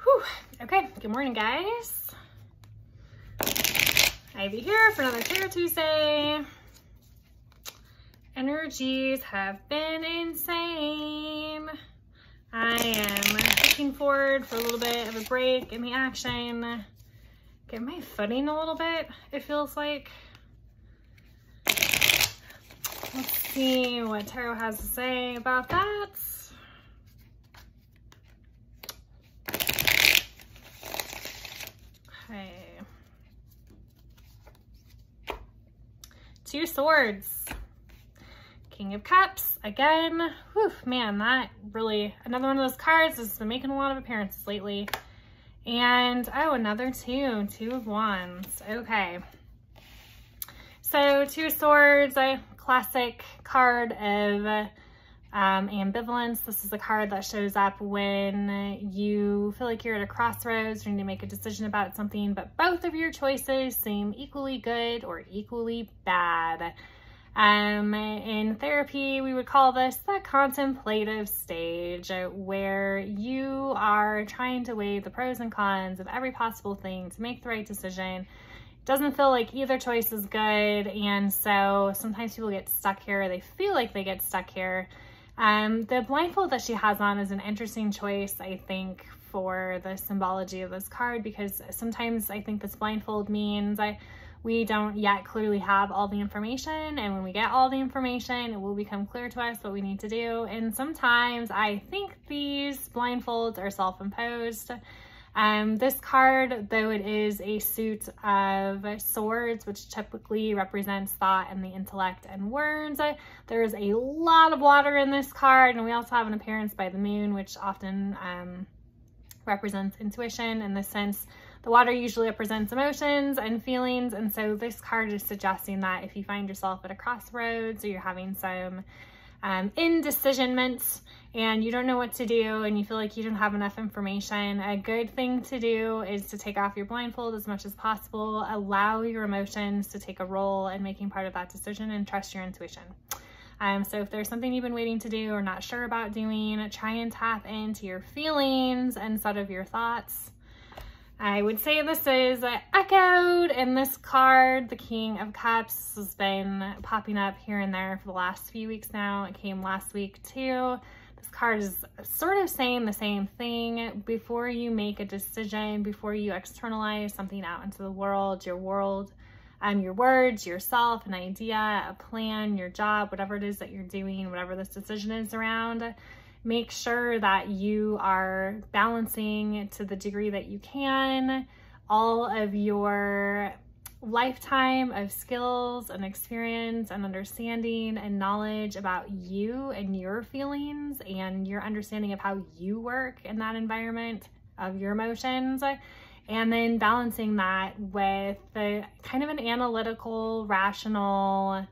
Whew. Okay, good morning, guys. Ivy here for another Tarot Tuesday. Energies have been insane. I am looking forward for a little bit of a break in the action. Get my footing a little bit, it feels like. Let's see what Tarot has to say about that. Okay. Two Swords. King of Cups again. Whew, man, that really, another one of those cards has been making a lot of appearances lately. And oh, another two of Wands. Okay. So Two of Swords, a classic card of ambivalence. This is a card that shows up when you feel like you're at a crossroads, you need to make a decision about something, but both of your choices seem equally good or equally bad. In therapy, we would call this the contemplative stage, where you are trying to weigh the pros and cons of every possible thing to make the right decision. It doesn't feel like either choice is good, and so sometimes people get stuck here. They feel like they get stuck here. The blindfold that she has on is an interesting choice, I think, for the symbology of this card, because sometimes I think this blindfold means we don't yet clearly have all the information, and when we get all the information, it will become clear to us what we need to do. And sometimes I think these blindfolds are self-imposed. This card, though it is a suit of swords, which typically represents thought and the intellect and words, there is a lot of water in this card, and we also have an appearance by the moon, which often represents intuition. In this sense, the water usually represents emotions and feelings, and so this card is suggesting that if you find yourself at a crossroads or you're having some indecisionment and you don't know what to do and you feel like you don't have enough information, a good thing to do is to take off your blindfold as much as possible, allow your emotions to take a role in making part of that decision, and trust your intuition. So if there's something you've been waiting to do or not sure about doing, try and tap into your feelings instead of your thoughts. I would say this is echoed in this card. The King of Cups has been popping up here and there for the last few weeks now. It came last week too. This card is sort of saying the same thing. Before you make a decision, before you externalize something out into the world, your words, yourself, an idea, a plan, your job, whatever it is that you're doing, whatever this decision is around, make sure that you are balancing to the degree that you can all of your lifetime of skills and experience and understanding and knowledge about you and your feelings and your understanding of how you work in that environment of your emotions, and then balancing that with the kind of an analytical, rational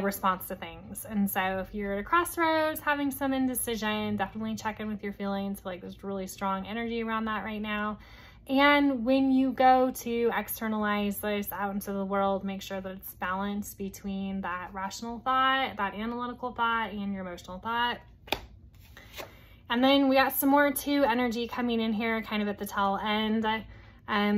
response to things. And so if you're at a crossroads having some indecision, definitely check in with your feelings. I feel like there's really strong energy around that right now. And when you go to externalize this out into the world, make sure that it's balanced between that rational thought, that analytical thought, and your emotional thought. And then we got some more two energy coming in here kind of at the tail end.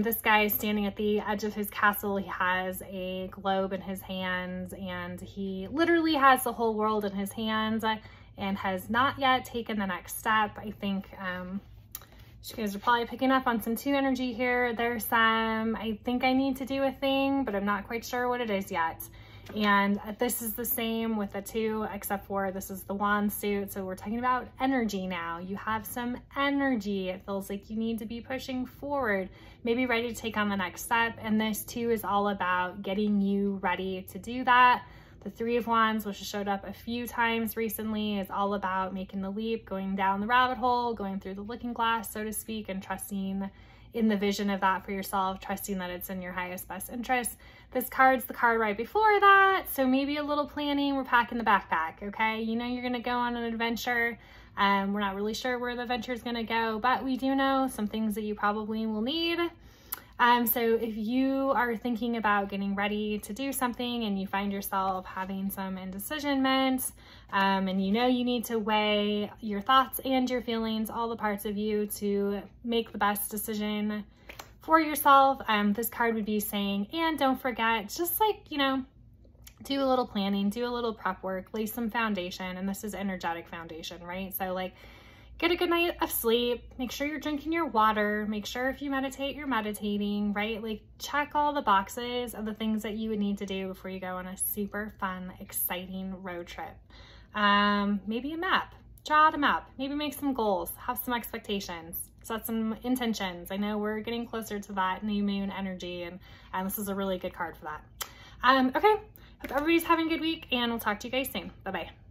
This guy is standing at the edge of his castle. He has a globe in his hands, and he literally has the whole world in his hands and has not yet taken the next step. I think you guys are probably picking up on some two energy here. There's some, I think I need to do a thing, but I'm not quite sure what it is yet. And this is the same with the two, except for this is the wand suit. So we're talking about energy now. You have some energy. It feels like you need to be pushing forward, maybe ready to take on the next step. And this too is all about getting you ready to do that. The Three of Wands, which has showed up a few times recently, is all about making the leap, going down the rabbit hole, going through the looking glass, so to speak, and trusting in the vision of that for yourself, trusting that it's in your highest best interest. This card's the card right before that, so maybe a little planning. We're packing the backpack, okay? You know you're gonna go on an adventure. We're not really sure where the adventure is gonna go, but we do know some things that you probably will need. So if you are thinking about getting ready to do something and you find yourself having some indecisionment, and you know you need to weigh your thoughts and your feelings, all the parts of you, to make the best decision for yourself, this card would be saying, and don't forget, just like, you know, do a little planning, do a little prep work, lay some foundation, and this is energetic foundation, right? So like, get a good night of sleep, make sure you're drinking your water, make sure if you meditate, you're meditating, right? Like, check all the boxes of the things that you would need to do before you go on a super fun, exciting road trip. Maybe a map, draw out a map, maybe make some goals, have some expectations, set some intentions. I know we're getting closer to that new moon energy, and this is a really good card for that. Okay, hope everybody's having a good week, and we'll talk to you guys soon. Bye-bye.